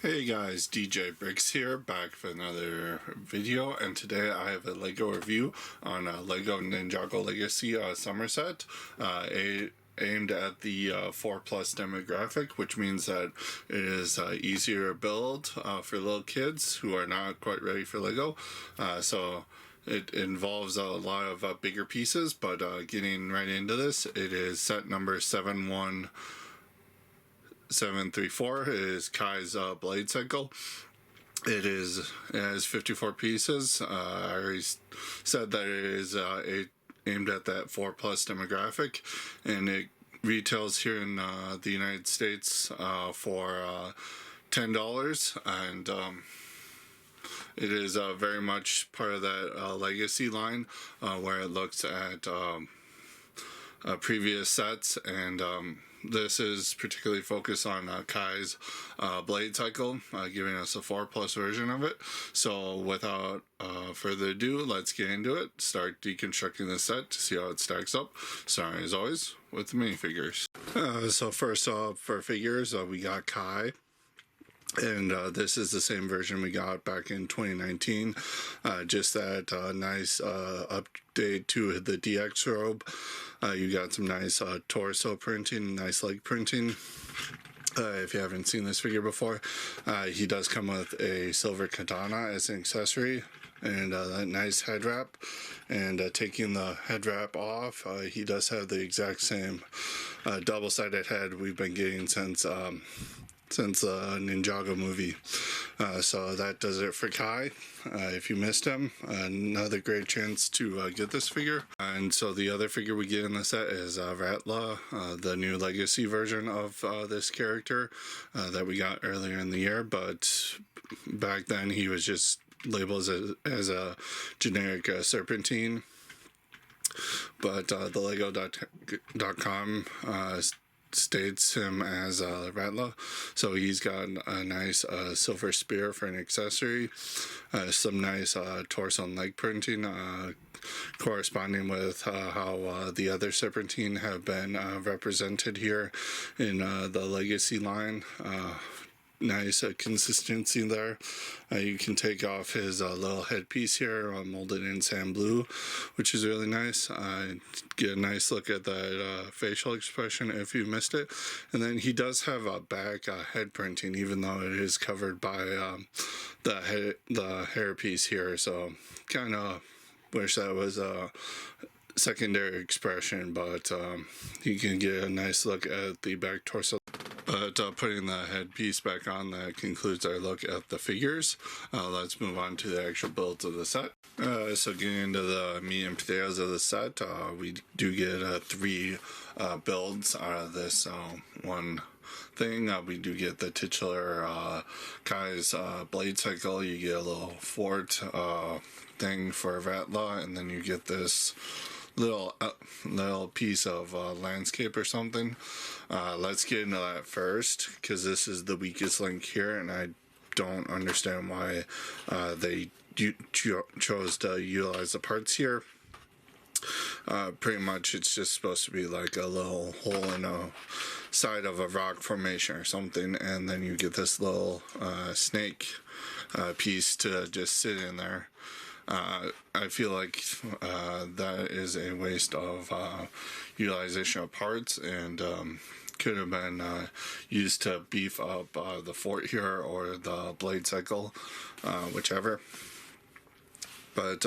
Hey guys, DJ Bricks here, back for another video, and today I have a LEGO review on LEGO Ninjago Legacy Somerset, aimed at the 4+ demographic, which means that it is easier to build for little kids who are not quite ready for LEGO. So it involves a lot of bigger pieces, but getting right into this, it is set number 734 is Kai's blade cycle. It has 54 pieces. I already said that it is aimed at that 4+ demographic, and it retails here in the United States for $10, and it is very much part of that legacy line where it looks at previous sets, and this is particularly focused on Kai's blade cycle, giving us a 4+ version of it. So without further ado, let's get into it, start deconstructing the set to see how it stacks up, starting as always with the minifigures. So first off, for figures, we got Kai. And this is the same version we got back in 2019, just that nice update to the DX robe. You got some nice torso printing, nice leg printing. If you haven't seen this figure before, he does come with a silver katana as an accessory and that nice head wrap. And taking the head wrap off, he does have the exact same double-sided head we've been getting since the Ninjago movie. So that does it for Kai. If you missed him, another great chance to get this figure. And so the other figure we get in the set is Ratlaw, the new legacy version of this character that we got earlier in the year, but back then he was just labeled as a generic serpentine. But the Lego.com states him as Ratlaw. So he's got a nice silver spear for an accessory, some nice torso and leg printing corresponding with how the other serpentine have been represented here in the legacy line. Nice consistency there. You can take off his little headpiece here, molded in sand blue, which is really nice. Get a nice look at that facial expression if you missed it. And then he does have a back head printing, even though it is covered by the hair piece here. So kind of wish that was a secondary expression, but you can get a nice look at the back torso. But putting the headpiece back on, that concludes our look at the figures. Let's move on to the actual builds of the set. So getting into the meat and potatoes of the set, we do get 3 builds out of this one thing. We do get the titular Kai's blade cycle. You get a little fort thing for Ratlaw, and then you get this little piece of landscape or something. Let's get into that first, because this is the weakest link here, and I don't understand why they chose to utilize the parts here. Pretty much it's just supposed to be like a little hole in a side of a rock formation or something, and then you get this little snake piece to just sit in there. I feel like that is a waste of utilization of parts, and could have been used to beef up the fort here or the blade cycle, whichever. But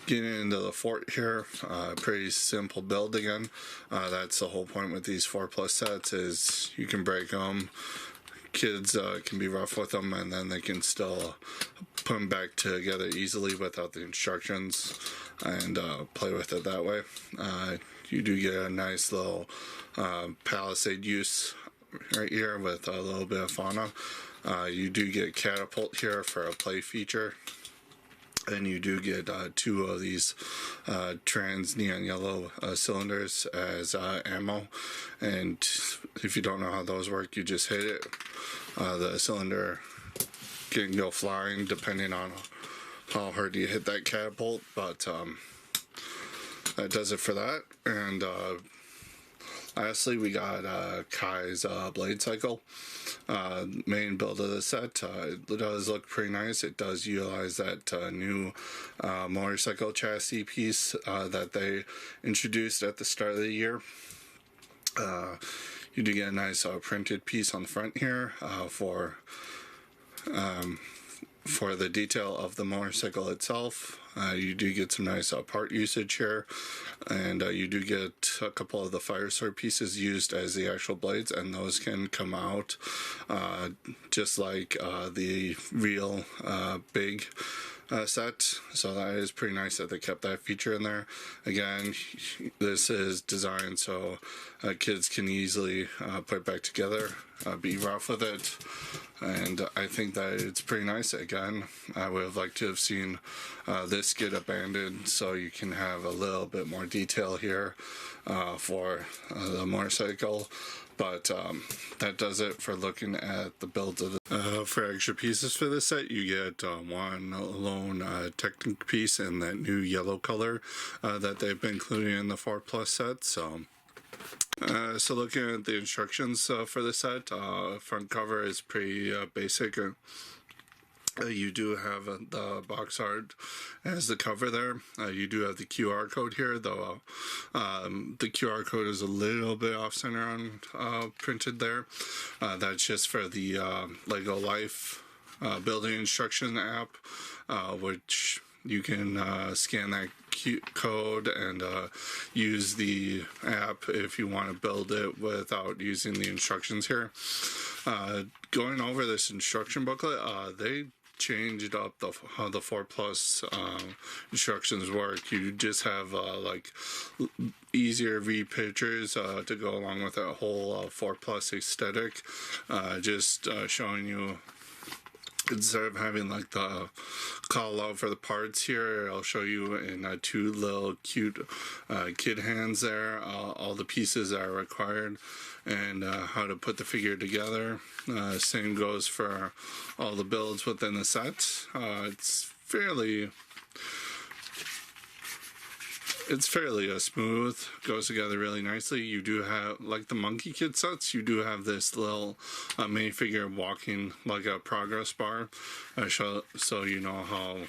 getting into the fort here, pretty simple build again. That's the whole point with these 4+ sets, is you can break them. Kids can be rough with them, and then they can still put them back together easily without the instructions and play with it that way. You do get a nice little palisade use right here with a little bit of fauna. You do get catapult here for a play feature. And you do get 2 of these trans neon yellow cylinders as ammo. And if you don't know how those work, you just hit it. The cylinder can go flying depending on how hard you hit that catapult. But that does it for that. And Lastly, we got Kai's blade cycle. Main build of the set. It does look pretty nice. It does utilize that new motorcycle chassis piece that they introduced at the start of the year. You do get a nice printed piece on the front here for the detail of the motorcycle itself. You do get some nice part usage here, and you do get a couple of the fire sword pieces used as the actual blades, and those can come out just like the real big set. So that is pretty nice that they kept that feature in there. Again, this is designed so kids can easily put it back together, be rough with it, and I think that it's pretty nice. Again, I would have liked to have seen this get abandoned so you can have a little bit more detail here for the motorcycle. But that does it for looking at the builds of the for extra pieces for this set. You get one lone Technic piece in that new yellow color that they've been including in the 4 Plus set. So looking at the instructions for the set, front cover is pretty basic. You do have the box art as the cover there. You do have the QR code here, though the QR code is a little bit off center on printed there. That's just for the Lego Life building instruction app, which you can scan that code and use the app if you want to build it without using the instructions here. Going over this instruction booklet, they changed up how the 4 Plus instructions work. You just have like easier read pictures to go along with that whole 4 Plus aesthetic, just showing you, instead of having like the call out for the parts here, I'll show you in two little cute kid hands there all the pieces that are required and how to put the figure together. Same goes for all the builds within the set. It's fairly smooth, goes together really nicely. You do have, like the Monkey Kid sets, you do have this little minifigure walking like a progress bar, so you know how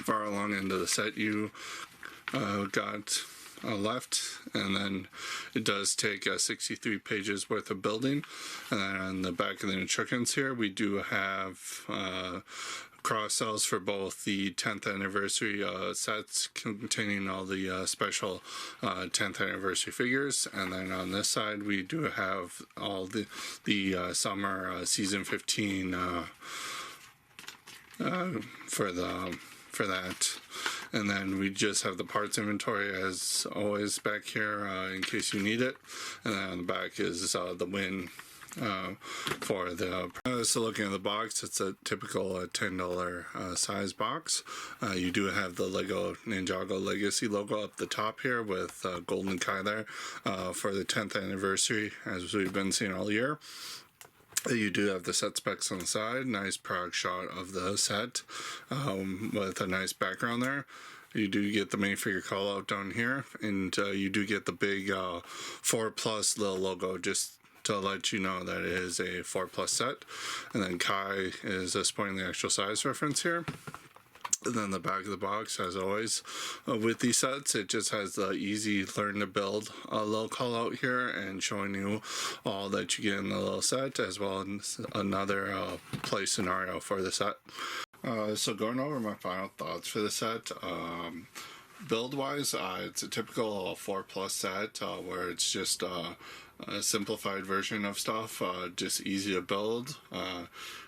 far along into the set you got left. And then it does take 63 pages worth of building. And then on the back of the instructions here, we do have cross sells for both the 10th anniversary sets containing all the special 10th anniversary figures, and then on this side we do have all the summer season 15 for that. And then we just have the parts inventory as always back here in case you need it. And then on the back is the win for the so looking at the box, it's a typical $10 size box. You do have the Lego Ninjago Legacy logo up the top here with Golden Kai there for the 10th anniversary, as we've been seeing all year. You do have the set specs on the side, nice product shot of the set with a nice background there. You do get the minifigure call out down here, and you do get the big 4 Plus little logo just to let you know that it is a 4 Plus set. And then Kai is displaying the actual size reference here. And then the back of the box, as always, with these sets, it just has the easy learn to build little call out here and showing you all that you get in the little set, as well as another play scenario for the set. So going over my final thoughts for the set, build wise, it's a typical 4 Plus set where it's just a simplified version of stuff, just easy to build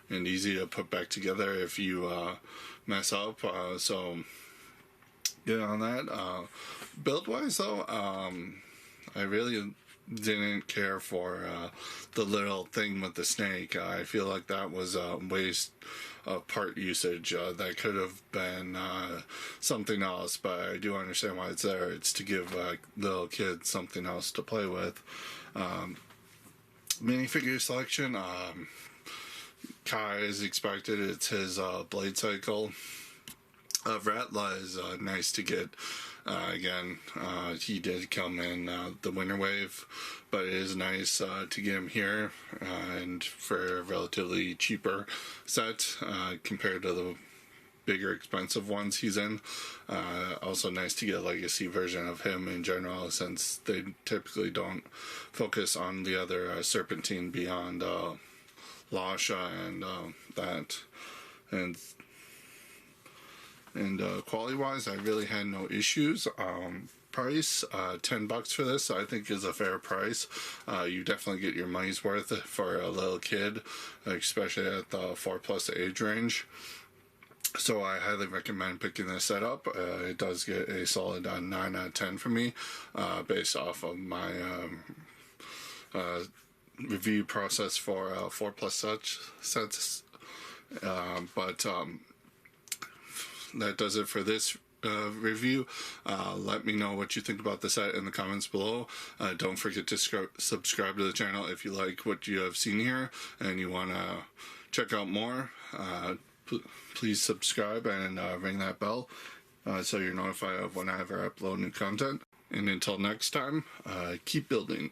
and easy to put back together if you mess up. So get on that. Build wise though, I really didn't care for the little thing with the snake. I feel like that was a waste of part usage. That could have been something else, but I do understand why it's there. It's to give little kids something else to play with. Minifigure selection, Kai is expected. It's his blade cycle. Ratlaw is nice to get Again, he did come in the winter wave, but it is nice to get him here and for a relatively cheaper set compared to the bigger expensive ones he's in. Also nice to get a legacy version of him in general, since they typically don't focus on the other Serpentine beyond Lasha and that. And quality wise, I really had no issues. Price, $10 for this, I think is a fair price. You definitely get your money's worth for a little kid, especially at the 4+ age range. So I highly recommend picking this set up. It does get a solid 9 out of 10 for me, based off of my review process for 4+ sets. But that does it for this review. Let me know what you think about the set in the comments below. Don't forget to subscribe to the channel if you like what you have seen here and you want to check out more. Please subscribe and ring that bell so you're notified of when I ever upload new content. And until next time, keep building.